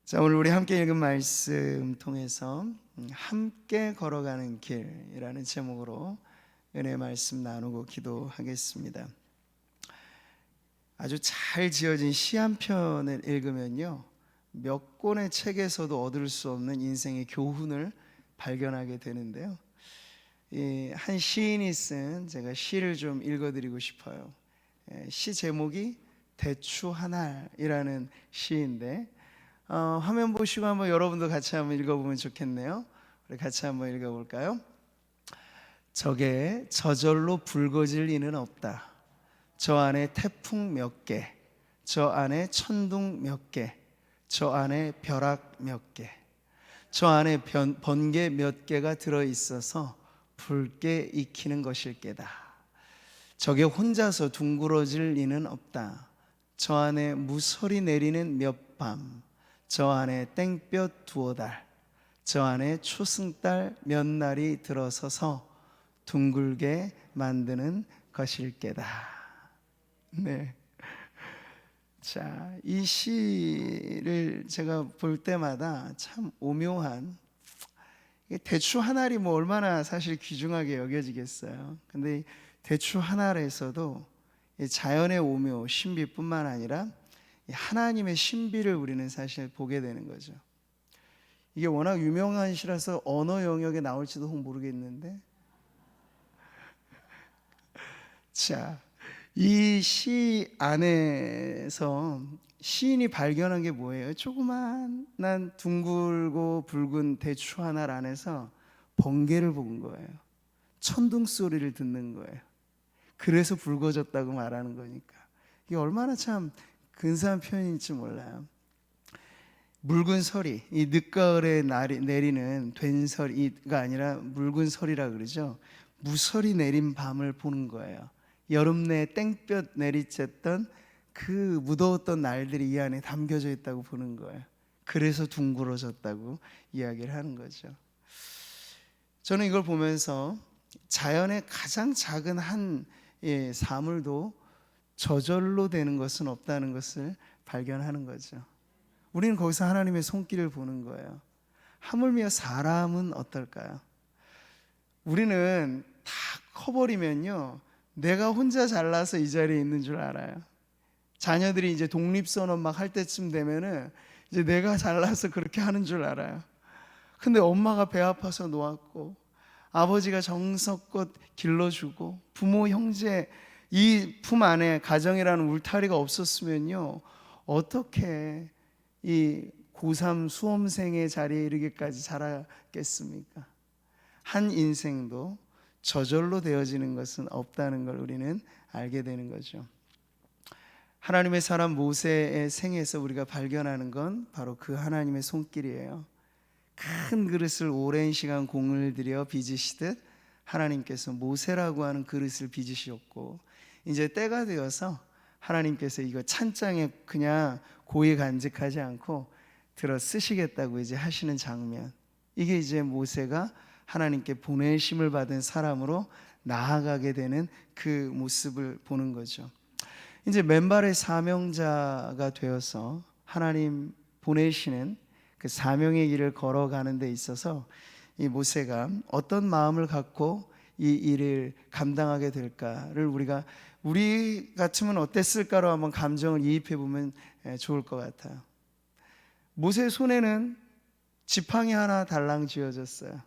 자, 오늘 우리 함께 읽은 말씀 통해서 함께 걸어가는 길이라는 제목으로 은혜의 말씀 나누고 기도하겠습니다. 아주 잘 지어진 시 한 편을 읽으면요, 몇 권의 책에서도 얻을 수 없는 인생의 교훈을 발견하게 되는데요. 한 시인이 쓴 제가 시를 좀 읽어드리고 싶어요. 시 제목이 대추 한 알이라는 시인데, 화면 보시고 한번 여러분도 같이 한번 읽어보면 좋겠네요. 우리 같이 한번 읽어볼까요? 저게 저절로 붉어질 리는 없다. 저 안에 태풍 몇 개, 저 안에 천둥 몇 개, 저 안에 벼락 몇 개, 저 안에 번개 몇 개가 들어있어서 붉게 익히는 것일 게다. 저게 혼자서 둥그러질 리는 없다. 저 안에 무설이 내리는 몇 밤, 저 안에 땡볕 두어 달, 저 안에 초승달 몇 날이 들어서서 둥글게 만드는 것일 게다. 네. 자, 이 시를 제가 볼 때마다 참 오묘한, 대추 한 알이 뭐 얼마나 사실 귀중하게 여겨지겠어요. 근데 대추 한 알에서도 자연의 오묘, 신비뿐만 아니라 하나님의 신비를 우리는 사실 보게 되는 거죠. 이게 워낙 유명한 시라서 언어 영역에 나올지도 모르겠는데, 자, 이 시 안에서 시인이 발견한 게 뭐예요? 조그만 둥글고 붉은 대추 한 알 안에서 번개를 본 거예요. 천둥 소리를 듣는 거예요. 그래서 붉어졌다고 말하는 거니까 이게 얼마나 참 근사한 표현인지 몰라요. 묽은 서리, 이 늦가을에 내리는 된서리가 아니라 묽은 서리라 그러죠. 무설이 내린 밤을 보는 거예요. 여름 내 땡볕 내리쬐던 그 무더웠던 날들이 이 안에 담겨져 있다고 보는 거예요. 그래서 둥그러졌다고 이야기를 하는 거죠. 저는 이걸 보면서 자연의 가장 작은 한 사물도 저절로 되는 것은 없다는 것을 발견하는 거죠. 우리는 거기서 하나님의 손길을 보는 거예요. 하물며 사람은 어떨까요? 우리는 다 커버리면요, 내가 혼자 잘나서 이 자리에 있는 줄 알아요. 자녀들이 이제 독립선언 막 할 때쯤 되면은 이제 내가 잘나서 그렇게 하는 줄 알아요. 근데 엄마가 배 아파서 놓았고, 아버지가 정성껏 길러주고, 부모 형제 이 품 안에 가정이라는 울타리가 없었으면요, 어떻게 이 고3 수험생의 자리에 이르기까지 자랐겠습니까? 한 인생도 저절로 되어지는 것은 없다는 걸 우리는 알게 되는 거죠. 하나님의 사람 모세의 생에서 우리가 발견하는 건 바로 그 하나님의 손길이에요. 큰 그릇을 오랜 시간 공을 들여 빚으시듯 하나님께서 모세라고 하는 그릇을 빚으셨고, 이제 때가 되어서 하나님께서 이거 찬장에 그냥 고이 간직하지 않고 들어 쓰시겠다고 이제 하시는 장면, 이게 이제 모세가 하나님께 보내심을 받은 사람으로 나아가게 되는 그 모습을 보는 거죠. 이제 맨발의 사명자가 되어서 하나님 보내시는 그 사명의 길을 걸어가는 데 있어서 이 모세가 어떤 마음을 갖고 이 일을 감당하게 될까를 우리 같으면 어땠을까로 한번 감정을 이입해 보면 좋을 것 같아요. 모세의 손에는 지팡이 하나 달랑 쥐어졌어요.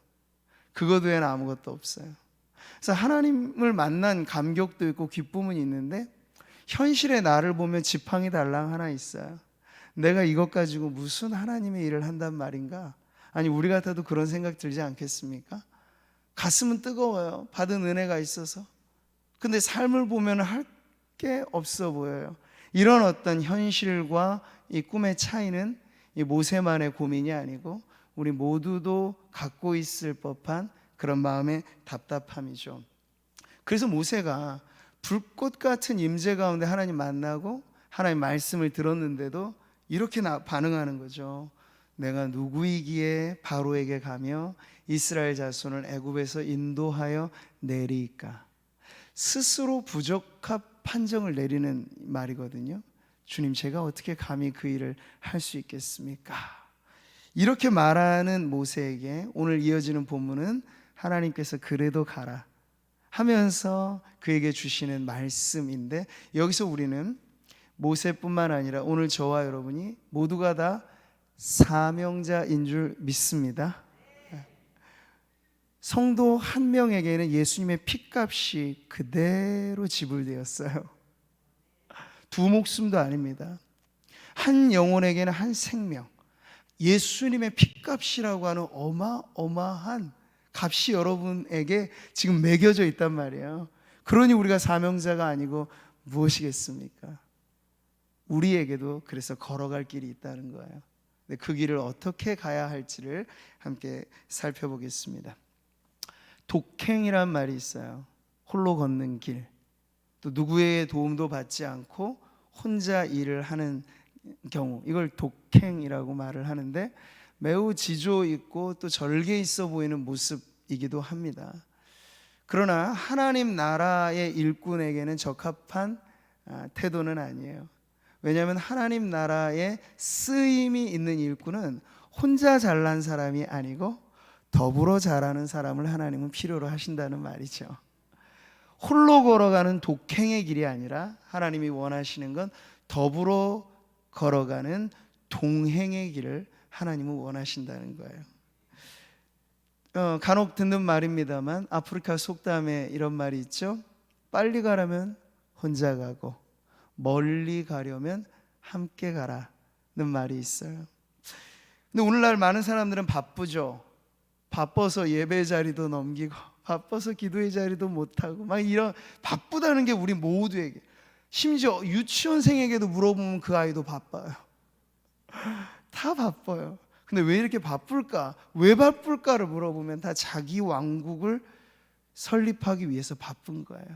그것 외에는 아무것도 없어요. 그래서 하나님을 만난 감격도 있고 기쁨은 있는데, 현실의 나를 보면 지팡이 달랑 하나 있어요. 내가 이것 가지고 무슨 하나님의 일을 한단 말인가? 아니, 우리 같아도 그런 생각 들지 않겠습니까? 가슴은 뜨거워요. 받은 은혜가 있어서. 근데 삶을 보면 할 게 없어 보여요. 이런 어떤 현실과 이 꿈의 차이는 이 모세만의 고민이 아니고 우리 모두도 갖고 있을 법한 그런 마음의 답답함이죠. 그래서 모세가 불꽃 같은 임재 가운데 하나님 만나고 하나님 말씀을 들었는데도 이렇게 반응하는 거죠. 내가 누구이기에 바로에게 가며 이스라엘 자손을 애굽에서 인도하여 내리까. 스스로 부적합 판정을 내리는 말이거든요. 주님, 제가 어떻게 감히 그 일을 할 수 있겠습니까? 이렇게 말하는 모세에게 오늘 이어지는 본문은 하나님께서 그래도 가라 하면서 그에게 주시는 말씀인데, 여기서 우리는 모세뿐만 아니라 오늘 저와 여러분이 모두가 다 사명자인 줄 믿습니다. 성도 한 명에게는 예수님의 피값이 그대로 지불되었어요. 두 목숨도 아닙니다. 한 영혼에게는 한 생명, 예수님의 피값이라고 하는 어마어마한 값이 여러분에게 지금 매겨져 있단 말이에요. 그러니 우리가 사명자가 아니고 무엇이겠습니까? 우리에게도 그래서 걸어갈 길이 있다는 거예요. 근데 그 길을 어떻게 가야 할지를 함께 살펴보겠습니다. 독행이란 말이 있어요. 홀로 걷는 길, 또 누구의 도움도 받지 않고 혼자 일을 하는 경우, 이걸 독행이라고 말을 하는데 매우 지조 있고 또 절개 있어 보이는 모습이기도 합니다. 그러나 하나님 나라의 일꾼에게는 적합한 태도는 아니에요. 왜냐하면 하나님 나라에 쓰임이 있는 일꾼은 혼자 잘난 사람이 아니고 더불어 잘하는 사람을 하나님은 필요로 하신다는 말이죠. 홀로 걸어가는 독행의 길이 아니라 하나님이 원하시는 건 더불어 걸어가는 동행의 길을 하나님은 원하신다는 거예요. 간혹 듣는 말입니다만 아프리카 속담에 이런 말이 있죠. 빨리 가려면 혼자 가고 멀리 가려면 함께 가라는 말이 있어요. 근데 오늘날 많은 사람들은 바쁘죠. 바빠서 예배 자리도 넘기고 바빠서 기도의 자리도 못하고 막 이런 바쁘다는 게 우리 모두에게, 심지어 유치원생에게도 물어보면 그 아이도 바빠요. 다 바빠요. 근데 왜 이렇게 바쁠까? 왜 바쁠까를 물어보면 다 자기 왕국을 설립하기 위해서 바쁜 거예요.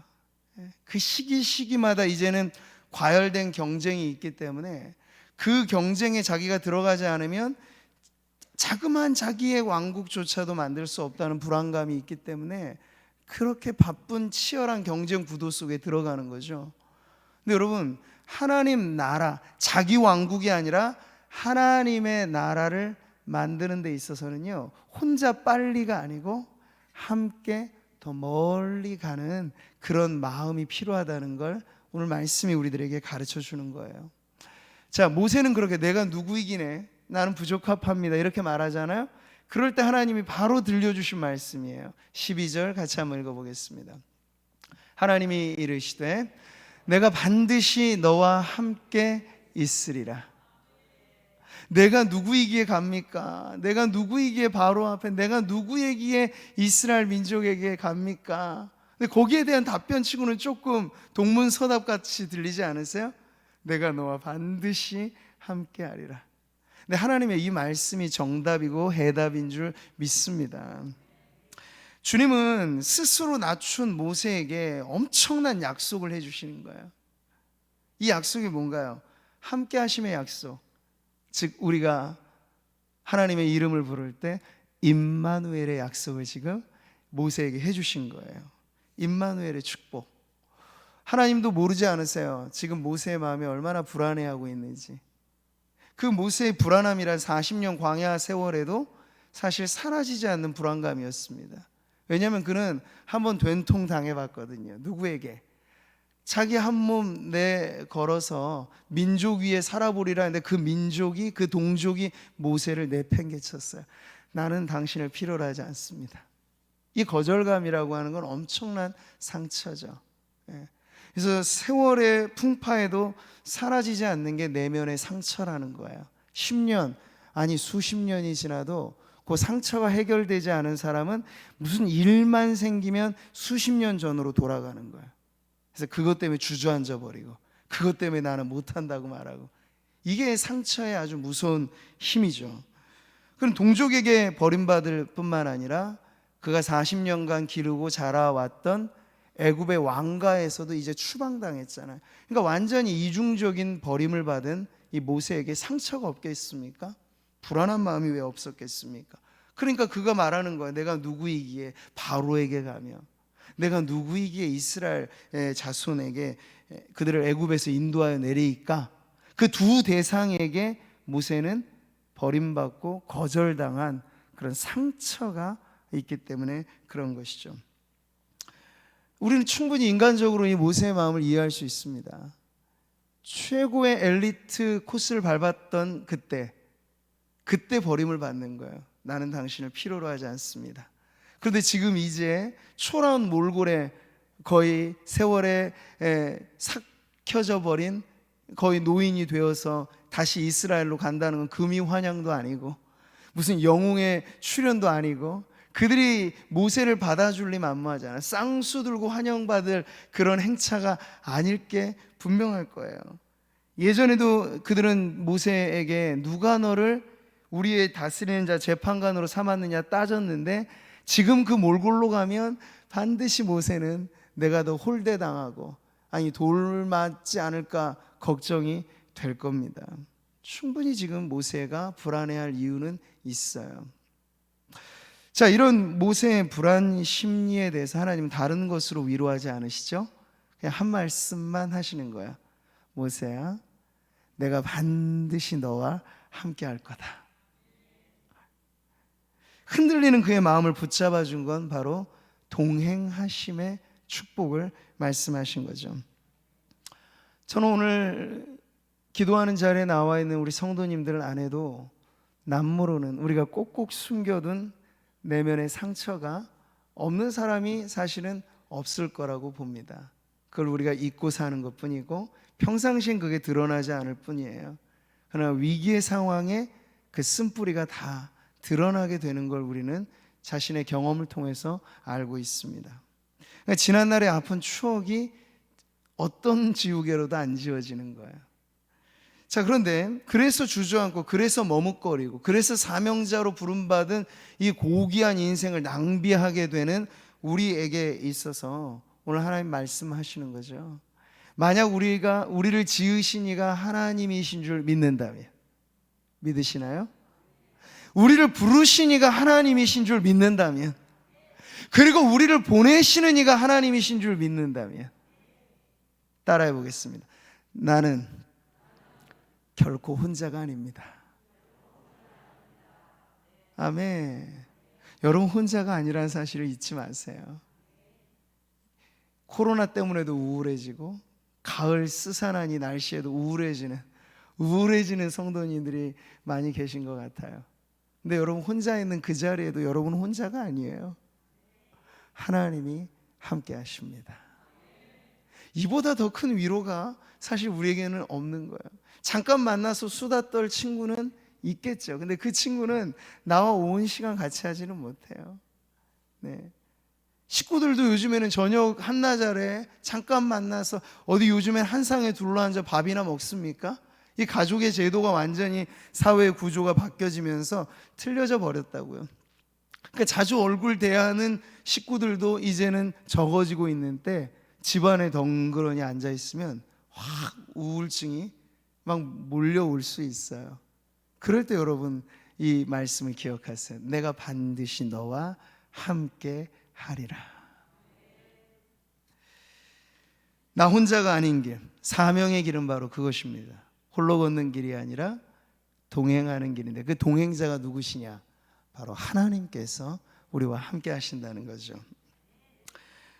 그 시기마다 이제는 과열된 경쟁이 있기 때문에 그 경쟁에 자기가 들어가지 않으면 자그마한 자기의 왕국조차도 만들 수 없다는 불안감이 있기 때문에 그렇게 바쁜 치열한 경쟁 구도 속에 들어가는 거죠. 근데 여러분, 하나님 나라, 자기 왕국이 아니라 하나님의 나라를 만드는 데 있어서는요, 혼자 빨리가 아니고 함께 더 멀리 가는 그런 마음이 필요하다는 걸 오늘 말씀이 우리들에게 가르쳐 주는 거예요. 자, 모세는 그렇게 내가 누구이기네, 나는 부적합합니다, 이렇게 말하잖아요. 그럴 때 하나님이 바로 들려주신 말씀이에요. 12절 같이 한번 읽어보겠습니다. 하나님이 이르시되 내가 반드시 너와 함께 있으리라. 내가 누구이기에 갑니까? 내가 누구이기에 바로 앞에, 내가 누구이기에 이스라엘 민족에게 갑니까? 근데 거기에 대한 답변치고는 조금 동문서답같이 들리지 않으세요? 내가 너와 반드시 함께하리라. 근데 하나님의 이 말씀이 정답이고 해답인 줄 믿습니다. 주님은 스스로 낮춘 모세에게 엄청난 약속을 해주시는 거예요. 이 약속이 뭔가요? 함께 하심의 약속. 즉 우리가 하나님의 이름을 부를 때 임마누엘의 약속을 지금 모세에게 해주신 거예요. 임마누엘의 축복. 하나님도 모르지 않으세요? 지금 모세의 마음이 얼마나 불안해하고 있는지. 그 모세의 불안함이란 40년 광야 세월에도 사실 사라지지 않는 불안감이었습니다. 왜냐하면 그는 한번 된통 당해봤거든요. 누구에게? 자기 한 몸 내 걸어서 민족 위에 살아보리라 했는데 그 민족이, 그 동족이 모세를 내팽개쳤어요. 나는 당신을 필요로 하지 않습니다. 이 거절감이라고 하는 건 엄청난 상처죠. 그래서 세월의 풍파에도 사라지지 않는 게 내면의 상처라는 거예요. 10년, 아니 수십 년이 지나도 그 상처가 해결되지 않은 사람은 무슨 일만 생기면 수십 년 전으로 돌아가는 거예요. 그래서 그것 때문에 주저앉아 버리고, 그것 때문에 나는 못한다고 말하고, 이게 상처의 아주 무서운 힘이죠. 그럼 동족에게 버림받을 뿐만 아니라 그가 40년간 기르고 자라왔던 애굽의 왕가에서도 이제 추방당했잖아요. 그러니까 완전히 이중적인 버림을 받은 이 모세에게 상처가 없겠습니까? 불안한 마음이 왜 없었겠습니까? 그러니까 그가 말하는 거예요. 내가 누구이기에 바로에게 가며, 내가 누구이기에 이스라엘 자손에게 그들을 애굽에서 인도하여 내리까? 그 두 대상에게 모세는 버림받고 거절당한 그런 상처가 있기 때문에 그런 것이죠. 우리는 충분히 인간적으로 이 모세의 마음을 이해할 수 있습니다. 최고의 엘리트 코스를 밟았던 그때 버림을 받는 거예요. 나는 당신을 필요로 하지 않습니다. 그런데 지금 이제 초라한 몰골에 거의 세월에 삭혀져 버린 거의 노인이 되어서 다시 이스라엘로 간다는 건 금이 환영도 아니고 무슨 영웅의 출연도 아니고 그들이 모세를 받아줄 리 만무하잖아요. 쌍수 들고 환영받을 그런 행차가 아닐 게 분명할 거예요. 예전에도 그들은 모세에게 누가 너를 우리의 다스리는 자 재판관으로 삼았느냐 따졌는데 지금 그 몰골로 가면 반드시 모세는 내가 더 홀대당하고 아니 돌 맞지 않을까 걱정이 될 겁니다. 충분히 지금 모세가 불안해할 이유는 있어요. 자, 이런 모세의 불안 심리에 대해서 하나님은 다른 것으로 위로하지 않으시죠? 그냥 한 말씀만 하시는 거야. 모세야, 내가 반드시 너와 함께 할 거다. 흔들리는 그의 마음을 붙잡아 준 건 바로 동행하심의 축복을 말씀하신 거죠. 저는 오늘 기도하는 자리에 나와 있는 우리 성도님들 안에도 남모르는 우리가 꼭꼭 숨겨둔 내면의 상처가 없는 사람이 사실은 없을 거라고 봅니다. 그걸 우리가 잊고 사는 것뿐이고 평상시엔 그게 드러나지 않을 뿐이에요. 그러나 위기의 상황에 그 쓴뿌리가 다 드러나게 되는 걸 우리는 자신의 경험을 통해서 알고 있습니다. 그러니까 지난날의 아픈 추억이 어떤 지우개로도 안 지워지는 거예요. 자, 그런데 그래서 주저앉고 그래서 머뭇거리고 그래서 사명자로 부름받은 이 고귀한 인생을 낭비하게 되는 우리에게 있어서 오늘 하나님 말씀하시는 거죠. 만약 우리를 지으신 이가 하나님이신 줄 믿는다면, 믿으시나요? 우리를 부르신 이가 하나님이신 줄 믿는다면, 그리고 우리를 보내시는 이가 하나님이신 줄 믿는다면, 따라해 보겠습니다. 나는 결코 혼자가 아닙니다. 아멘. 여러분 혼자가 아니라는 사실을 잊지 마세요. 코로나 때문에도 우울해지고 가을 스산한 이 날씨에도 우울해지는 성도님들이 많이 계신 것 같아요. 근데 여러분 혼자 있는 그 자리에도 여러분 혼자가 아니에요. 하나님이 함께 하십니다. 이보다 더 큰 위로가 사실 우리에게는 없는 거예요. 잠깐 만나서 수다 떨 친구는 있겠죠. 근데 그 친구는 나와 온 시간 같이 하지는 못해요. 네. 식구들도 요즘에는 저녁 한나절에 잠깐 만나서 어디 요즘엔 한상에 둘러앉아 밥이나 먹습니까? 이 가족의 제도가 완전히 사회의 구조가 바뀌어지면서 틀려져 버렸다고요. 그러니까 자주 얼굴 대하는 식구들도 이제는 적어지고 있는데 집안에 덩그러니 앉아 있으면 확 우울증이 막 몰려올 수 있어요. 그럴 때 여러분 이 말씀을 기억하세요. 내가 반드시 너와 함께 하리라. 나 혼자가 아닌 길, 사명의 길은 바로 그것입니다. 홀로 걷는 길이 아니라 동행하는 길인데 그 동행자가 누구시냐? 바로 하나님께서 우리와 함께 하신다는 거죠.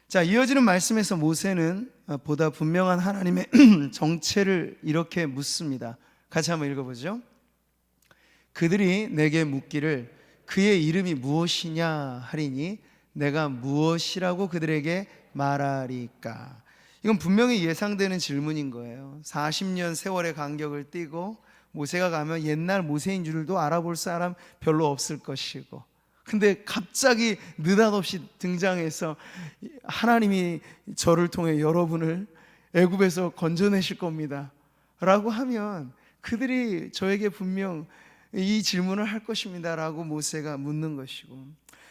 자, 이어지는 말씀에서 모세는 보다 분명한 하나님의 정체를 이렇게 묻습니다. 같이 한번 읽어보죠. 그들이 내게 묻기를 그의 이름이 무엇이냐 하리니 내가 무엇이라고 그들에게 말하리까. 이건 분명히 예상되는 질문인 거예요. 40년 세월의 간격을 띄고 모세가 가면 옛날 모세인 줄도 알아볼 사람 별로 없을 것이고, 근데 갑자기 느닷없이 등장해서 하나님이 저를 통해 여러분을 애굽에서 건져내실 겁니다 라고 하면 그들이 저에게 분명 이 질문을 할 것입니다 라고 모세가 묻는 것이고,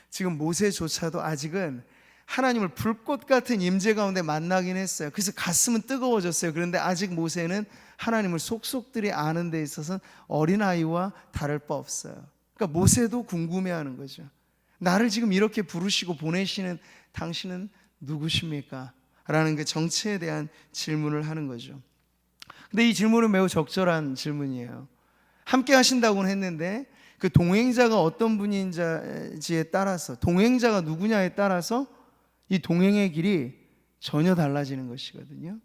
지금 모세조차도 아직은 하나님을 불꽃 같은 임재 가운데 만나긴 했어요. 그래서 가슴은 뜨거워졌어요. 그런데 아직 모세는 하나님을 속속들이 아는 데 있어서는 어린아이와 다를 바 없어요. 그러니까 모세도 궁금해하는 거죠. 나를 지금 이렇게 부르시고 보내시는 당신은 누구십니까? 라는 그 정체에 대한 질문을 하는 거죠. 근데 이 질문은 매우 적절한 질문이에요. 함께 하신다고는 했는데 그 동행자가 어떤 분인지에 따라서, 동행자가 누구냐에 따라서 이 동행의 길이 전혀 달라지는 것이거든요.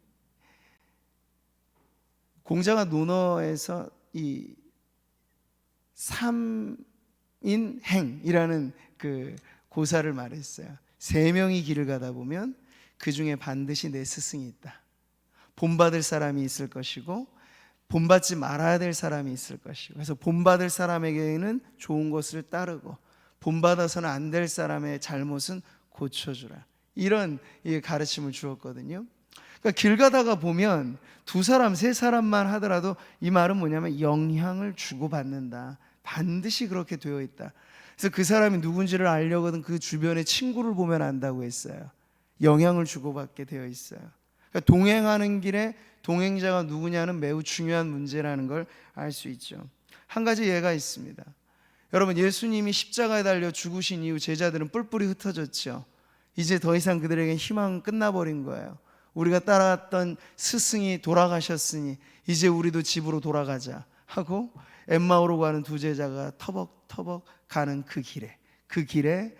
공자가 논어에서 이 삼인행이라는 그 고사를 말했어요. 세 명이 길을 가다 보면 그 중에 반드시 내 스승이 있다. 본받을 사람이 있을 것이고 본받지 말아야 될 사람이 있을 것이고, 그래서 본받을 사람에게는 좋은 것을 따르고 본받아서는 안 될 사람의 잘못은 고쳐주라. 이런 가르침을 주었거든요. 그러니까 길 가다가 보면 두 사람, 세 사람만 하더라도 이 말은 뭐냐면 영향을 주고받는다. 반드시 그렇게 되어 있다. 그래서 그 사람이 누군지를 알려거든 그 주변의 친구를 보면 안다고 했어요. 영향을 주고받게 되어 있어요. 그러니까 동행하는 길에 동행자가 누구냐는 매우 중요한 문제라는 걸 알 수 있죠. 한 가지 예가 있습니다. 여러분, 예수님이 십자가에 달려 죽으신 이후 제자들은 뿔뿔이 흩어졌죠. 이제 더 이상 그들에게 희망은 끝나버린 거예요. 우리가 따라갔던 스승이 돌아가셨으니 이제 우리도 집으로 돌아가자 하고 엠마오로 가는 두 제자가 터벅터벅 가는 그 길에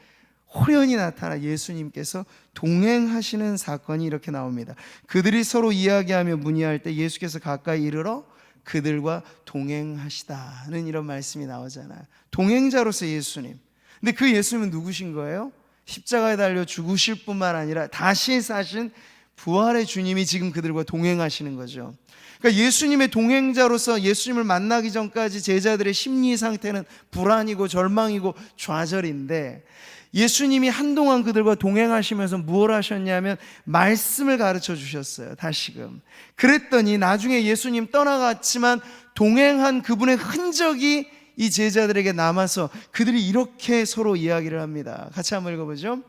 호련히 나타나 예수님께서 동행하시는 사건이 이렇게 나옵니다. 그들이 서로 이야기하며 문의할 때 예수께서 가까이 이르러 그들과 동행하시다는 이런 말씀이 나오잖아요. 동행자로서 예수님. 근데 그 예수님은 누구신 거예요? 십자가에 달려 죽으실 뿐만 아니라 다시 사신 부활의 주님이 지금 그들과 동행하시는 거죠. 그러니까 예수님의 동행자로서 예수님을 만나기 전까지 제자들의 심리 상태는 불안이고 절망이고 좌절인데, 예수님이 한동안 그들과 동행하시면서 무엇을 하셨냐면 말씀을 가르쳐 주셨어요. 다시금. 그랬더니 나중에 예수님 떠나갔지만 동행한 그분의 흔적이 이 제자들에게 남아서 그들이 이렇게 서로 이야기를 합니다. 같이 한번 읽어보죠.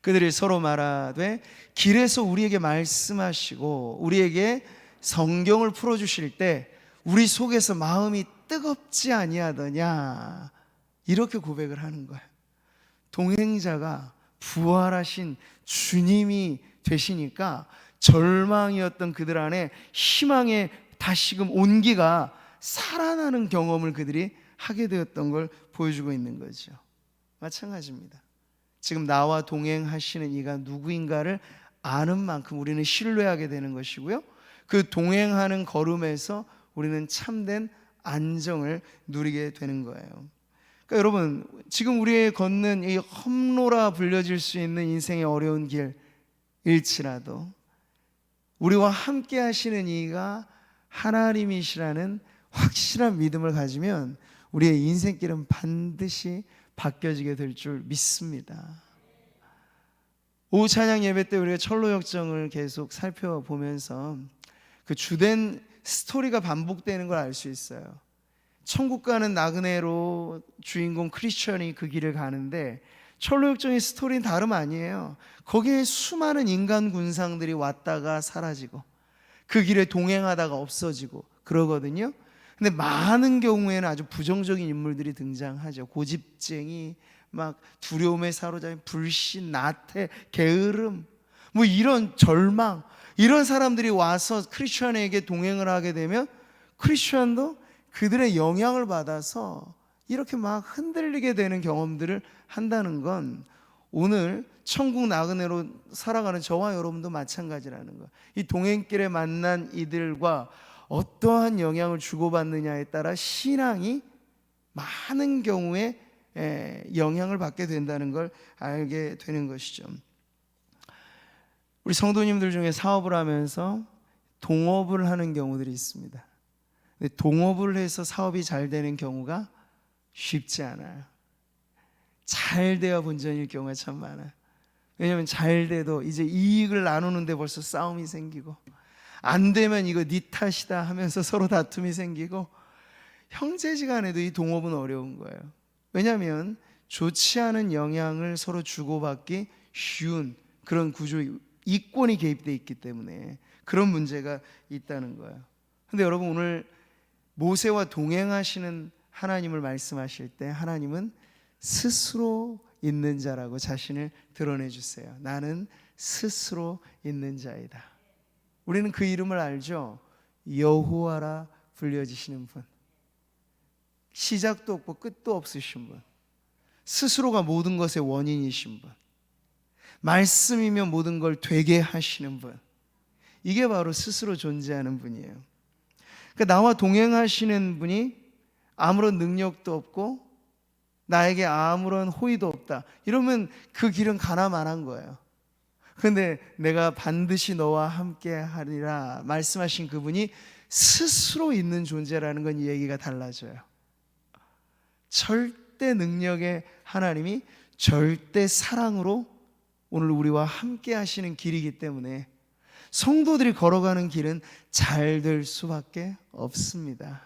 그들이 서로 말하되 길에서 우리에게 말씀하시고 우리에게 성경을 풀어주실 때 우리 속에서 마음이 뜨겁지 아니하더냐, 이렇게 고백을 하는 거예요. 동행자가 부활하신 주님이 되시니까 절망이었던 그들 안에 희망의 다시금 온기가 살아나는 경험을 그들이 하게 되었던 걸 보여주고 있는 거죠. 마찬가지입니다. 지금 나와 동행하시는 이가 누구인가를 아는 만큼 우리는 신뢰하게 되는 것이고요, 그 동행하는 걸음에서 우리는 참된 안정을 누리게 되는 거예요. 그러니까 여러분, 지금 우리의 걷는 이 험로라 불려질 수 있는 인생의 어려운 길일지라도 우리와 함께 하시는 이가 하나님이시라는 확실한 믿음을 가지면 우리의 인생길은 반드시 바뀌어지게 될 줄 믿습니다. 오후 찬양 예배 때 우리가 철로역정을 계속 살펴보면서 그 주된 스토리가 반복되는 걸 알 수 있어요. 천국 가는 나그네로 주인공 크리스천이 그 길을 가는데 철로역정의 스토리는 다름 아니에요. 거기에 수많은 인간 군상들이 왔다가 사라지고 그 길에 동행하다가 없어지고 그러거든요. 근데 많은 경우에는 아주 부정적인 인물들이 등장하죠. 고집쟁이, 막 두려움에 사로잡힌 불신, 나태, 게으름, 뭐 이런 절망, 이런 사람들이 와서 크리스천에게 동행을 하게 되면 크리스천도 그들의 영향을 받아서 이렇게 막 흔들리게 되는 경험들을 한다는 건 오늘 천국 나그네로 살아가는 저와 여러분도 마찬가지라는 거. 이 동행길에 만난 이들과 어떠한 영향을 주고받느냐에 따라 신앙이 많은 경우에 영향을 받게 된다는 걸 알게 되는 것이죠. 우리 성도님들 중에 사업을 하면서 동업을 하는 경우들이 있습니다. 근데 동업을 해서 사업이 잘 되는 경우가 쉽지 않아요. 잘 돼야 본전일 경우가 참 많아요. 왜냐하면 잘 돼도 이제 이익을 나누는데 벌써 싸움이 생기고, 안 되면 이거 네 탓이다 하면서 서로 다툼이 생기고, 형제지간에도 이 동업은 어려운 거예요. 왜냐하면 좋지 않은 영향을 서로 주고받기 쉬운 그런 구조, 이권이 개입되어 있기 때문에 그런 문제가 있다는 거예요. 근데 여러분, 오늘 모세와 동행하시는 하나님을 말씀하실 때 하나님은 스스로 있는 자라고 자신을 드러내 주세요. 나는 스스로 있는 자이다. 우리는 그 이름을 알죠. 여호와라 불려지시는 분. 시작도 없고 끝도 없으신 분, 스스로가 모든 것의 원인이신 분, 말씀이면 모든 걸 되게 하시는 분, 이게 바로 스스로 존재하는 분이에요. 그러니까 나와 동행하시는 분이 아무런 능력도 없고 나에게 아무런 호의도 없다, 이러면 그 길은 가나마난 거예요. 그런데 내가 반드시 너와 함께 하리라 말씀하신 그분이 스스로 있는 존재라는 건 이 얘기가 달라져요. 절대 능력의 하나님이 절대 사랑으로 오늘 우리와 함께 하시는 길이기 때문에 성도들이 걸어가는 길은 잘 될 수밖에 없습니다.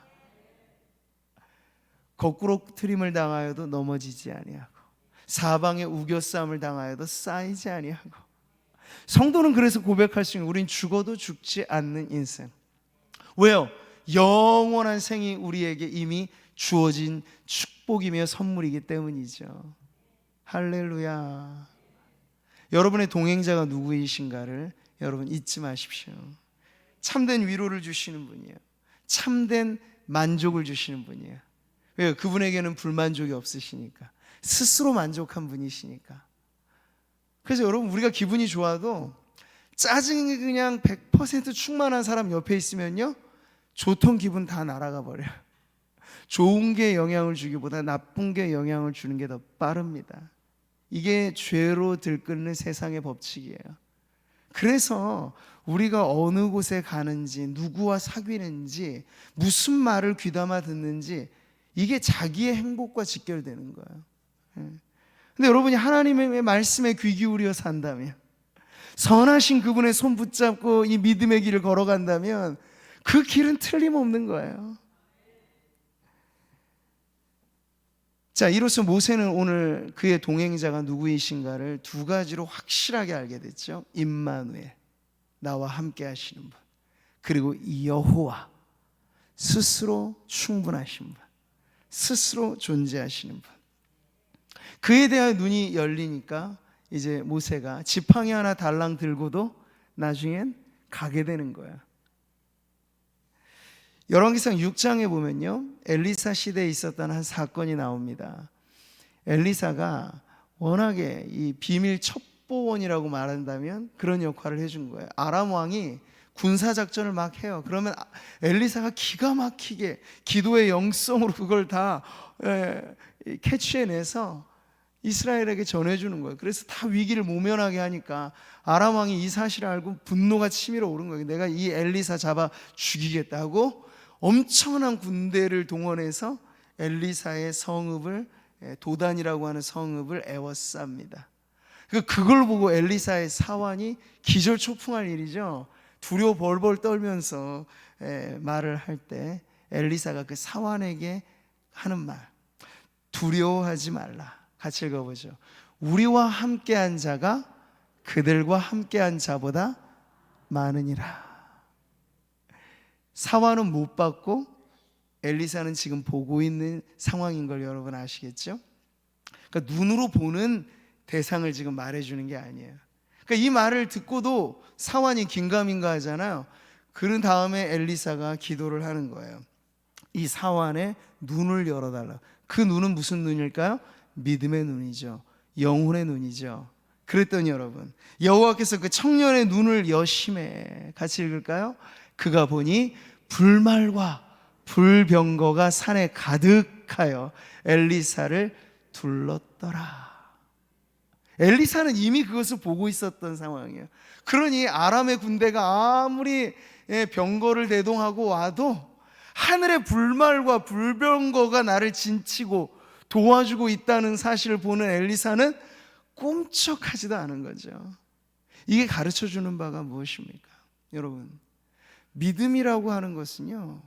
거꾸로 트림을 당하여도 넘어지지 아니하고 사방에 우겨싸움을 당하여도 쌓이지 아니하고, 성도는 그래서 고백할 수 있는, 우린 죽어도 죽지 않는 인생. 왜요? 영원한 생이 우리에게 이미 주어진 축복이며 선물이기 때문이죠. 할렐루야. 여러분의 동행자가 누구이신가를 여러분 잊지 마십시오. 참된 위로를 주시는 분이에요. 참된 만족을 주시는 분이에요. 왜요? 그분에게는 불만족이 없으시니까, 스스로 만족한 분이시니까. 그래서 여러분, 우리가 기분이 좋아도 짜증이 그냥 100% 충만한 사람 옆에 있으면요, 좋던 기분 다 날아가 버려요. 좋은 게 영향을 주기보다 나쁜 게 영향을 주는 게 더 빠릅니다. 이게 죄로 들끓는 세상의 법칙이에요. 그래서 우리가 어느 곳에 가는지, 누구와 사귀는지, 무슨 말을 귀담아 듣는지, 이게 자기의 행복과 직결되는 거예요. 근데 여러분이 하나님의 말씀에 귀 기울여 산다면, 선하신 그분의 손 붙잡고 이 믿음의 길을 걸어간다면 그 길은 틀림없는 거예요. 자, 이로써 모세는 오늘 그의 동행자가 누구이신가를 두 가지로 확실하게 알게 됐죠. 임마누엘, 나와 함께 하시는 분, 그리고 여호와, 스스로 충분하신 분, 스스로 존재하시는 분. 그에 대한 눈이 열리니까 이제 모세가 지팡이 하나 달랑 들고도 나중엔 가게 되는 거예요. 열왕기상 6장에 보면요, 엘리사 시대에 있었던 한 사건이 나옵니다. 엘리사가 워낙에 이 비밀 첩보원이라고 말한다면 그런 역할을 해준 거예요. 아람 왕이 군사작전을 막 해요. 그러면 엘리사가 기가 막히게 기도의 영성으로 그걸 다 캐치해내서 이스라엘에게 전해주는 거예요. 그래서 다 위기를 모면하게 하니까 아람 왕이 이 사실을 알고 분노가 치밀어 오른 거예요. 내가 이 엘리사 잡아 죽이겠다고 엄청난 군대를 동원해서 엘리사의 성읍을, 도단이라고 하는 성읍을 에워쌉니다. 그걸 보고 엘리사의 사환이 기절초풍할 일이죠. 두려워 벌벌 떨면서 말을 할 때 엘리사가 그 사환에게 하는 말, 두려워하지 말라. 같이 읽어보죠. 우리와 함께한 자가 그들과 함께한 자보다 많으니라. 사환은 못 봤고 엘리사는 지금 보고 있는 상황인 걸 여러분 아시겠죠? 그러니까 눈으로 보는 대상을 지금 말해주는 게 아니에요. 그러니까 이 말을 듣고도 사환이 긴가민가 하잖아요. 그런 다음에 엘리사가 기도를 하는 거예요. 이 사환의 눈을 열어달라. 그 눈은 무슨 눈일까요? 믿음의 눈이죠. 영혼의 눈이죠. 그랬더니 여러분, 여호와께서 그 청년의 눈을 여심해. 같이 읽을까요? 그가 보니 불말과 불병거가 산에 가득하여 엘리사를 둘렀더라. 엘리사는 이미 그것을 보고 있었던 상황이에요. 그러니 아람의 군대가 아무리 병거를 대동하고 와도 하늘의 불말과 불병거가 나를 진치고 도와주고 있다는 사실을 보는 엘리사는 꿈쩍하지도 않은 거죠. 이게 가르쳐주는 바가 무엇입니까? 여러분, 믿음이라고 하는 것은요,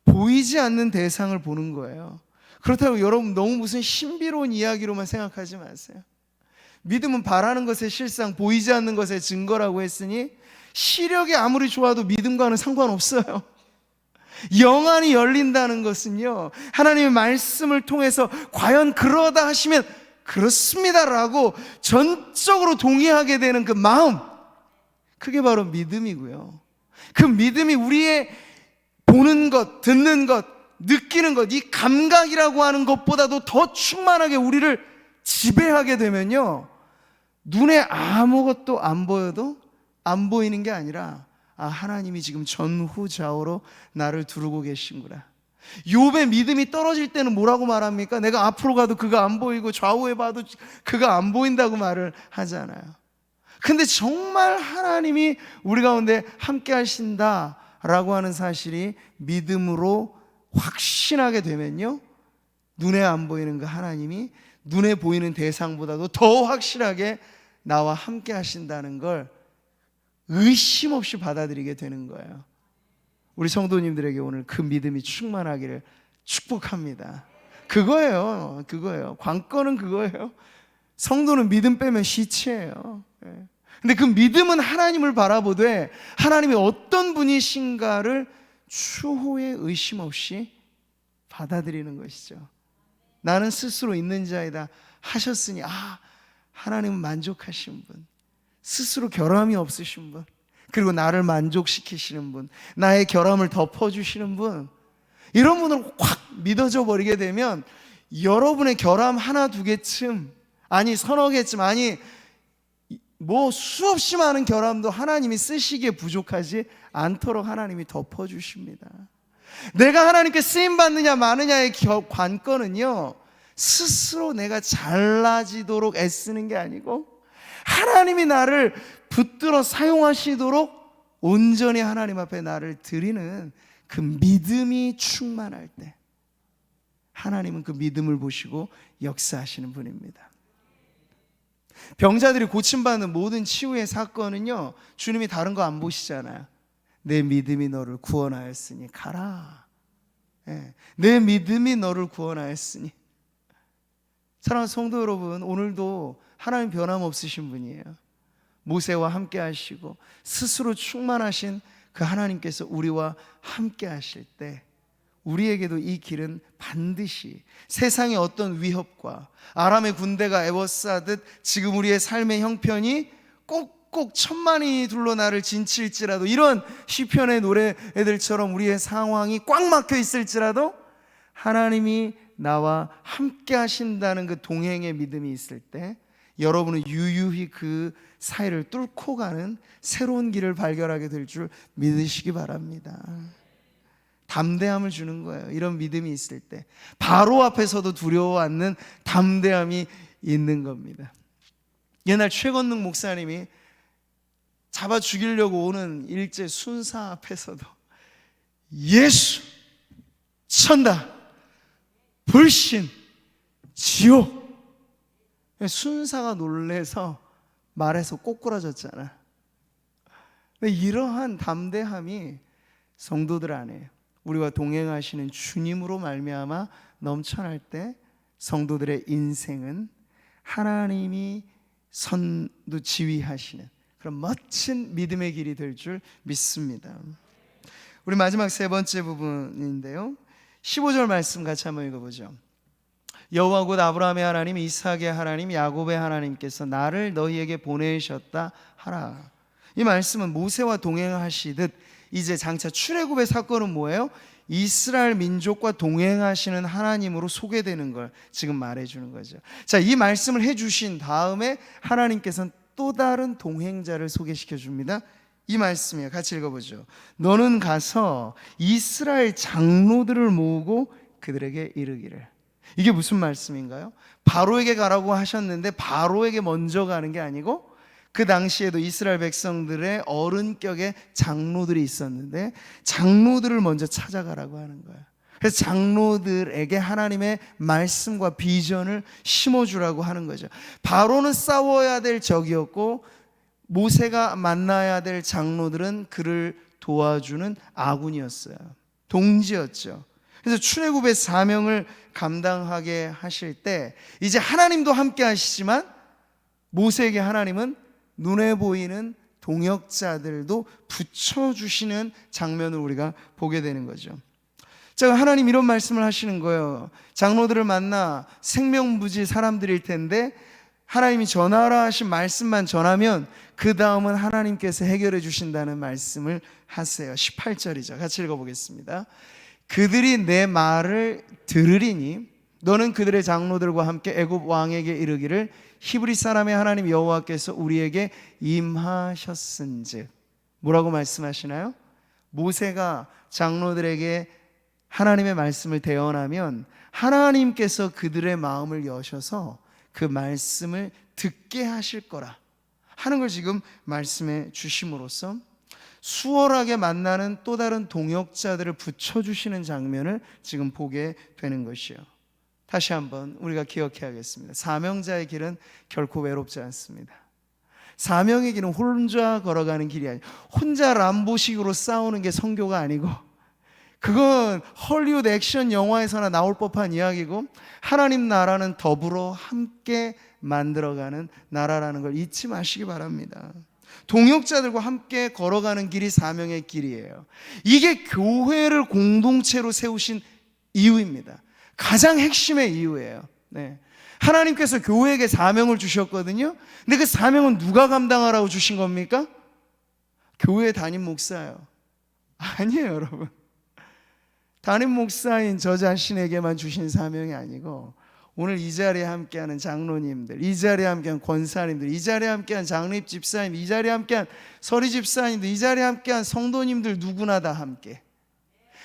보이지 않는 대상을 보는 거예요. 그렇다고 여러분 너무 무슨 신비로운 이야기로만 생각하지 마세요. 믿음은 바라는 것의 실상, 보이지 않는 것의 증거라고 했으니 시력이 아무리 좋아도 믿음과는 상관없어요. 영안이 열린다는 것은요, 하나님의 말씀을 통해서 과연 그러다 하시면 그렇습니다라고 전적으로 동의하게 되는 그 마음, 그게 바로 믿음이고요. 그 믿음이 우리의 보는 것, 듣는 것, 느끼는 것, 이 감각이라고 하는 것보다도 더 충만하게 우리를 지배하게 되면요, 눈에 아무것도 안 보여도 안 보이는 게 아니라 하나님이 지금 전후좌우로 나를 두르고 계신구나. 욥의 믿음이 떨어질 때는 뭐라고 말합니까? 내가 앞으로 가도 그가 안 보이고 좌우에 봐도 그가 안 보인다고 말을 하잖아요. 근데 정말 하나님이 우리 가운데 함께 하신다라고 하는 사실이 믿음으로 확신하게 되면요, 눈에 안 보이는 그 하나님이 눈에 보이는 대상보다도 더 확실하게 나와 함께 하신다는 걸 의심 없이 받아들이게 되는 거예요. 우리 성도님들에게 오늘 그 믿음이 충만하기를 축복합니다. 그거예요. 관건은 그거예요. 성도는 믿음 빼면 시체예요. 근데 그 믿음은 하나님을 바라보되 하나님이 어떤 분이신가를 추호의 의심 없이 받아들이는 것이죠. 나는 스스로 있는 자이다 하셨으니 하나님은 만족하신 분, 스스로 결함이 없으신 분, 그리고 나를 만족시키시는 분, 나의 결함을 덮어주시는 분, 이런 분을 확 믿어져 버리게 되면 여러분의 결함 하나 두 개쯤, 아니 서너 개쯤, 아니 뭐 수없이 많은 결함도 하나님이 쓰시기에 부족하지 않도록 하나님이 덮어주십니다. 내가 하나님께 쓰임받느냐 마느냐의 관건은요, 스스로 내가 잘나지도록 애쓰는 게 아니고 하나님이 나를 붙들어 사용하시도록 온전히 하나님 앞에 나를 드리는 그 믿음이 충만할 때 하나님은 그 믿음을 보시고 역사하시는 분입니다. 병자들이 고침받는 모든 치유의 사건은요, 주님이 다른 거 안 보시잖아요. 내 믿음이 너를 구원하였으니 가라. 내 믿음이 너를 구원하였으니. 사랑하는 성도 여러분, 오늘도 하나님 변함없으신 분이에요. 모세와 함께 하시고 스스로 충만하신 그 하나님께서 우리와 함께 하실 때 우리에게도 이 길은 반드시 세상의 어떤 위협과 아람의 군대가 애워싸듯 지금 우리의 삶의 형편이 꼭꼭 천만이 둘러 나를 진칠지라도, 이런 시편의 노래들처럼 우리의 상황이 꽉 막혀 있을지라도 하나님이 나와 함께 하신다는 그 동행의 믿음이 있을 때 여러분은 유유히 그 사이를 뚫고 가는 새로운 길을 발견하게 될 줄 믿으시기 바랍니다. 담대함을 주는 거예요. 이런 믿음이 있을 때 바로 앞에서도 두려워 않는 담대함이 있는 겁니다. 옛날 최건능 목사님이 잡아 죽이려고 오는 일제 순사 앞에서도 예수, 천다, 불신, 지옥, 순사가 놀래서 말에서 꼬꾸라졌잖아. 이러한 담대함이 성도들 안에 우리와 동행하시는 주님으로 말미암아 넘쳐날 때 성도들의 인생은 하나님이 선두 지휘하시는 그런 멋진 믿음의 길이 될 줄 믿습니다. 우리 마지막 세 번째 부분인데요, 15절 말씀 같이 한번 읽어보죠. 여호와 곧 아브라함의 하나님, 이삭의 하나님, 야곱의 하나님께서 나를 너희에게 보내셨다 하라. 이 말씀은 모세와 동행하시듯 이제 장차 출애굽의 사건은 뭐예요? 이스라엘 민족과 동행하시는 하나님으로 소개되는 걸 지금 말해주는 거죠. 자, 이 말씀을 해주신 다음에 하나님께서는 또 다른 동행자를 소개시켜 줍니다. 이 말씀이에요. 같이 읽어보죠. 너는 가서 이스라엘 장로들을 모으고 그들에게 이르기를. 이게 무슨 말씀인가요? 바로에게 가라고 하셨는데 바로에게 먼저 가는 게 아니고 그 당시에도 이스라엘 백성들의 어른격의 장로들이 있었는데 장로들을 먼저 찾아가라고 하는 거예요. 그래서 장로들에게 하나님의 말씀과 비전을 심어주라고 하는 거죠. 바로는 싸워야 될 적이었고 모세가 만나야 될 장로들은 그를 도와주는 아군이었어요. 동지였죠. 그래서 출애굽의 사명을 감당하게 하실 때 이제 하나님도 함께 하시지만 모세에게 하나님은 눈에 보이는 동역자들도 붙여주시는 장면을 우리가 보게 되는 거죠. 자, 하나님 이런 말씀을 하시는 거예요. 장로들을 만나 생명부지 사람들일 텐데 하나님이 전하라 하신 말씀만 전하면 그 다음은 하나님께서 해결해 주신다는 말씀을 하세요. 18절이죠. 같이 읽어보겠습니다. 그들이 내 말을 들으리니 너는 그들의 장로들과 함께 애굽 왕에게 이르기를 히브리 사람의 하나님 여호와께서 우리에게 임하셨은즉. 뭐라고 말씀하시나요? 모세가 장로들에게 하나님의 말씀을 대언하면 하나님께서 그들의 마음을 여셔서 그 말씀을 듣게 하실 거라 하는 걸 지금 말씀해 주심으로써 수월하게 만나는 또 다른 동역자들을 붙여주시는 장면을 지금 보게 되는 것이요. 다시 한번 우리가 기억해야겠습니다. 사명자의 길은 결코 외롭지 않습니다. 사명의 길은 혼자 걸어가는 길이 아니에요. 혼자 람보식으로 싸우는 게 선교가 아니고, 그건 헐리우드 액션 영화에서나 나올 법한 이야기고, 하나님 나라는 더불어 함께 만들어가는 나라라는 걸 잊지 마시기 바랍니다. 동역자들과 함께 걸어가는 길이 사명의 길이에요. 이게 교회를 공동체로 세우신 이유입니다. 가장 핵심의 이유예요. 네. 하나님께서 교회에게 사명을 주셨거든요. 근데 그 사명은 누가 감당하라고 주신 겁니까? 교회 담임 목사요. 아니에요, 여러분. 담임 목사인 저 자신에게만 주신 사명이 아니고, 오늘 이 자리에 함께하는 장로님들, 이 자리에 함께한 권사님들, 이 자리에 함께한 장립 집사님, 이 자리에 함께한 서리 집사님들, 이 자리에 함께한 성도님들 누구나 다 함께,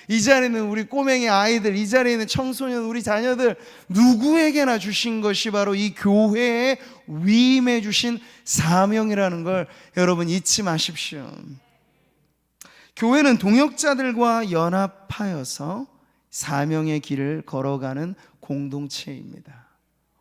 이 자리는 우리 꼬맹이 아이들, 이 자리에 있는 청소년, 우리 자녀들 누구에게나 주신 것이 바로 이 교회에 위임해 주신 사명이라는 걸 여러분 잊지 마십시오. 교회는 동역자들과 연합하여서 사명의 길을 걸어가는 공동체입니다.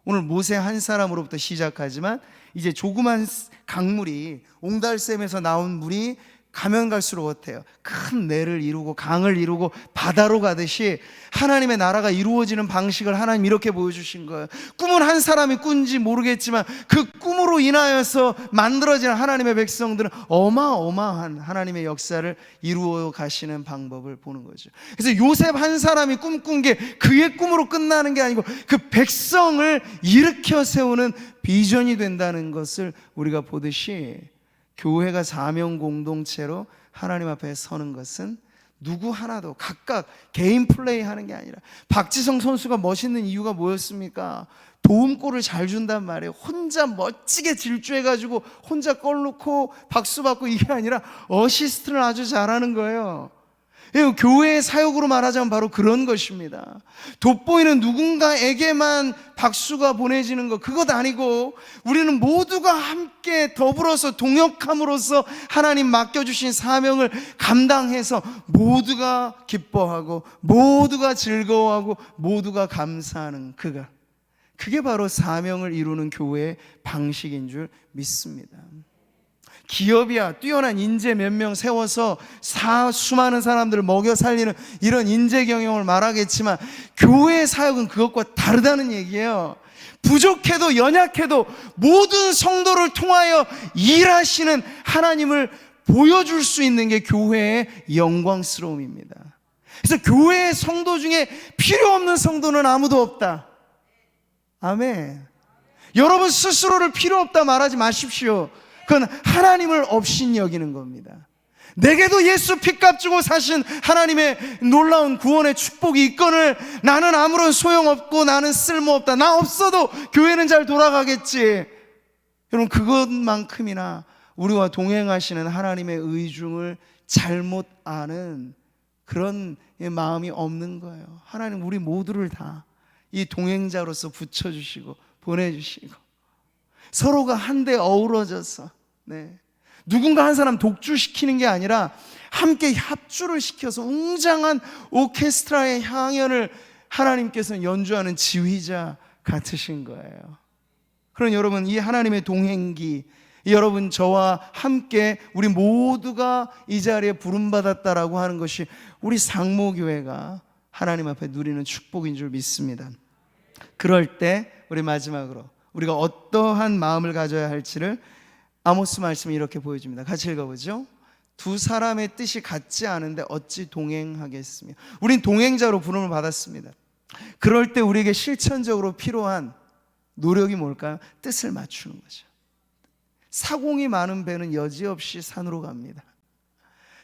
오늘 모세 한 사람으로부터 시작하지만 이제 조그만 강물이, 옹달샘에서 나온 물이 가면 갈수록 어때요? 큰 내를 이루고 강을 이루고 바다로 가듯이 하나님의 나라가 이루어지는 방식을 하나님 이렇게 보여주신 거예요. 꿈은 한 사람이 꾼지 모르겠지만 그 꿈으로 인하여서 만들어지는 하나님의 백성들은 어마어마한 하나님의 역사를 이루어 가시는 방법을 보는 거죠. 그래서 요셉 한 사람이 꿈꾼 게 그의 꿈으로 끝나는 게 아니고 그 백성을 일으켜 세우는 비전이 된다는 것을 우리가 보듯이, 교회가 사명 공동체로 하나님 앞에 서는 것은 누구 하나도 각각 개인 플레이 하는 게 아니라, 박지성 선수가 멋있는 이유가 뭐였습니까? 도움골을 잘 준단 말이에요. 혼자 멋지게 질주해가지고 혼자 골 넣고 박수 받고 이게 아니라 어시스트를 아주 잘하는 거예요. 교회의 사역으로 말하자면 바로 그런 것입니다. 돋보이는 누군가에게만 박수가 보내지는 것, 그것 아니고 우리는 모두가 함께 더불어서 동역함으로써 하나님 맡겨주신 사명을 감당해서 모두가 기뻐하고 모두가 즐거워하고 모두가 감사하는 그게 바로 사명을 이루는 교회의 방식인 줄 믿습니다. 기업이야 뛰어난 인재 몇 명 세워서 수많은 사람들을 먹여 살리는 이런 인재 경영을 말하겠지만, 교회의 사역은 그것과 다르다는 얘기예요. 부족해도 연약해도 모든 성도를 통하여 일하시는 하나님을 보여줄 수 있는 게 교회의 영광스러움입니다. 그래서 교회의 성도 중에 필요 없는 성도는 아무도 없다. 아멘. 여러분 스스로를 필요 없다 말하지 마십시오. 그건 하나님을 업신 여기는 겁니다. 내게도 예수 피값 주고 사신 하나님의 놀라운 구원의 축복이 있거늘 나는 아무런 소용없고 나는 쓸모없다, 나 없어도 교회는 잘 돌아가겠지. 여러분, 그것만큼이나 우리와 동행하시는 하나님의 의중을 잘못 아는 그런 마음이 없는 거예요. 하나님 우리 모두를 다 이 동행자로서 붙여주시고 보내주시고 서로가 한데 어우러져서, 누군가 한 사람 독주시키는 게 아니라 함께 합주를 시켜서 웅장한 오케스트라의 향연을 하나님께서 연주하는 지휘자 같으신 거예요. 그럼 여러분, 이 하나님의 동행기, 여러분 저와 함께 우리 모두가 이 자리에 부름받았다라고 하는 것이 우리 상모교회가 하나님 앞에 누리는 축복인 줄 믿습니다. 그럴 때 우리 마지막으로 우리가 어떠한 마음을 가져야 할지를 아모스 말씀이 이렇게 보여줍니다. 같이 읽어보죠. 두 사람의 뜻이 같지 않은데 어찌 동행하겠으며. 우린 동행자로 부름을 받았습니다. 그럴 때 우리에게 실천적으로 필요한 노력이 뭘까요? 뜻을 맞추는 거죠. 사공이 많은 배는 여지없이 산으로 갑니다.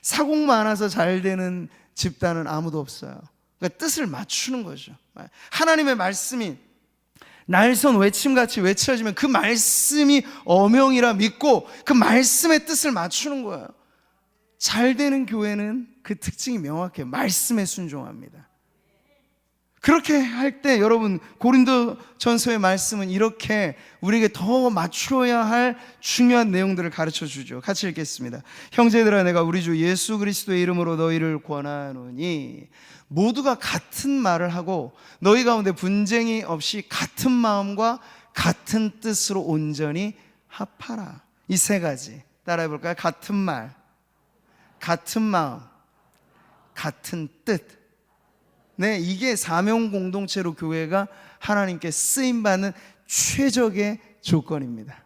사공 많아서 잘 되는 집단은 아무도 없어요. 그러니까 뜻을 맞추는 거죠. 하나님의 말씀이 날선 외침같이 외쳐지면 그 말씀이 어명이라 믿고 그 말씀의 뜻을 맞추는 거예요. 잘 되는 교회는 그 특징이 명확해요. 말씀에 순종합니다. 그렇게 할 때 여러분, 고린도전서의 말씀은 이렇게 우리에게 더 맞춰야 할 중요한 내용들을 가르쳐 주죠. 같이 읽겠습니다. 형제들아, 내가 우리 주 예수 그리스도의 이름으로 너희를 권하노니 모두가 같은 말을 하고 너희 가운데 분쟁이 없이 같은 마음과 같은 뜻으로 온전히 합하라. 이 세 가지 따라해 볼까요? 같은 말, 같은 마음, 같은 뜻. 네, 이게 사명 공동체로 교회가 하나님께 쓰임받는 최적의 조건입니다.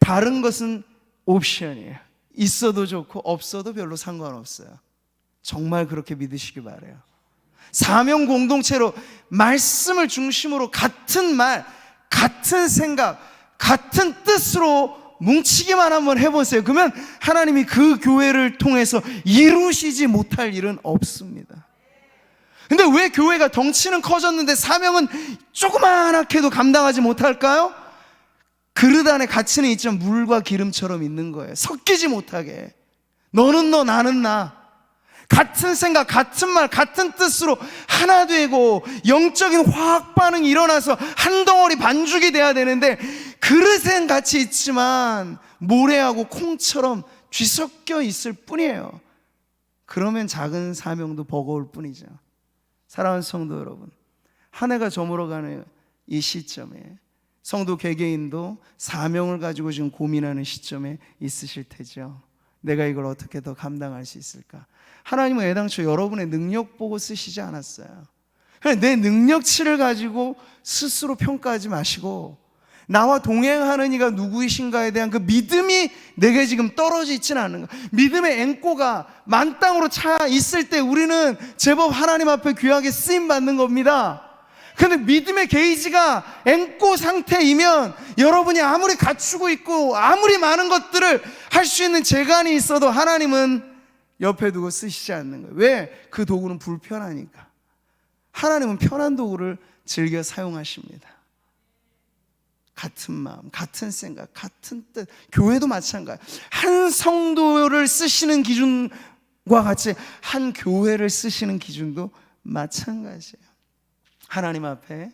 다른 것은 옵션이에요. 있어도 좋고 없어도 별로 상관없어요. 정말 그렇게 믿으시기 바라요. 사명 공동체로 말씀을 중심으로 같은 말, 같은 생각, 같은 뜻으로 뭉치기만 한번 해보세요. 그러면 하나님이 그 교회를 통해서 이루시지 못할 일은 없습니다. 근데 왜 교회가 덩치는 커졌는데 사명은 조그만하게도 감당하지 못할까요? 그릇 안에 가치는 있지만 물과 기름처럼 있는 거예요. 섞이지 못하게. 너는 너, 나는 나. 같은 생각, 같은 말, 같은 뜻으로 하나 되고 영적인 화학 반응이 일어나서 한 덩어리 반죽이 돼야 되는데 그릇엔 같이 있지만 모래하고 콩처럼 뒤섞여 있을 뿐이에요. 그러면 작은 사명도 버거울 뿐이죠. 사랑하는 성도 여러분, 한 해가 저물어가는 이 시점에 성도 개개인도 사명을 가지고 지금 고민하는 시점에 있으실 테죠. 내가 이걸 어떻게 더 감당할 수 있을까? 하나님은 애당초 여러분의 능력 보고 쓰시지 않았어요. 내 능력치를 가지고 스스로 평가하지 마시고 나와 동행하는 이가 누구이신가에 대한 그 믿음이 내게 지금 떨어져 있지는 않는 거예요. 믿음의 앵꼬가 만땅으로 차 있을 때 우리는 제법 하나님 앞에 귀하게 쓰임받는 겁니다. 근데 믿음의 게이지가 앵꼬 상태이면 여러분이 아무리 갖추고 있고 아무리 많은 것들을 할 수 있는 재간이 있어도 하나님은 옆에 두고 쓰시지 않는 거예요. 왜? 그 도구는 불편하니까. 하나님은 편한 도구를 즐겨 사용하십니다. 같은 마음, 같은 생각, 같은 뜻. 교회도 마찬가지예요. 한 성도를 쓰시는 기준과 같이 한 교회를 쓰시는 기준도 마찬가지예요. 하나님 앞에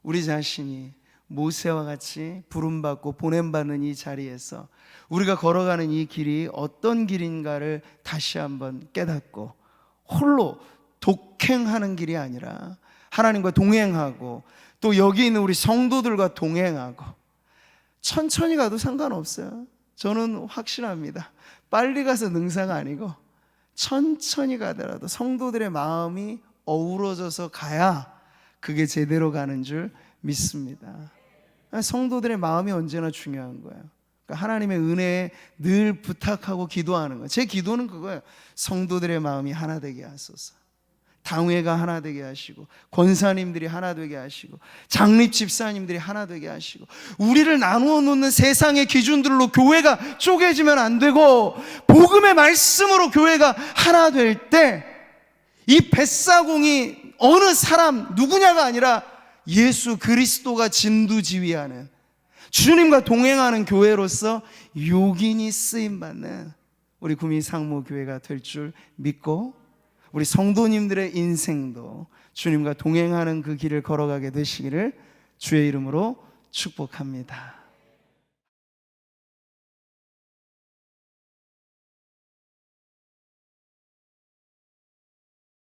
우리 자신이 모세와 같이 부름받고 보냄받는 이 자리에서 우리가 걸어가는 이 길이 어떤 길인가를 다시 한번 깨닫고 홀로 독행하는 길이 아니라 하나님과 동행하고 또 여기 있는 우리 성도들과 동행하고 천천히 가도 상관없어요. 저는 확신합니다. 빨리 가서 능사가 아니고 천천히 가더라도 성도들의 마음이 어우러져서 가야 그게 제대로 가는 줄 믿습니다. 성도들의 마음이 언제나 중요한 거예요. 그러니까 하나님의 은혜에 늘 부탁하고 기도하는 거예요. 제 기도는 그거예요. 성도들의 마음이 하나 되게 하소서. 당회가 하나 되게 하시고 권사님들이 하나 되게 하시고 장립 집사님들이 하나 되게 하시고 우리를 나누어 놓는 세상의 기준들로 교회가 쪼개지면 안 되고 복음의 말씀으로 교회가 하나 될 때 이 뱃사공이 어느 사람 누구냐가 아니라 예수 그리스도가 진두지휘하는 주님과 동행하는 교회로서 요긴히 쓰임받는 우리 구미상무교회가 될 줄 믿고 우리 성도님들의 인생도 주님과 동행하는 그 길을 걸어가게 되시기를 주의 이름으로 축복합니다.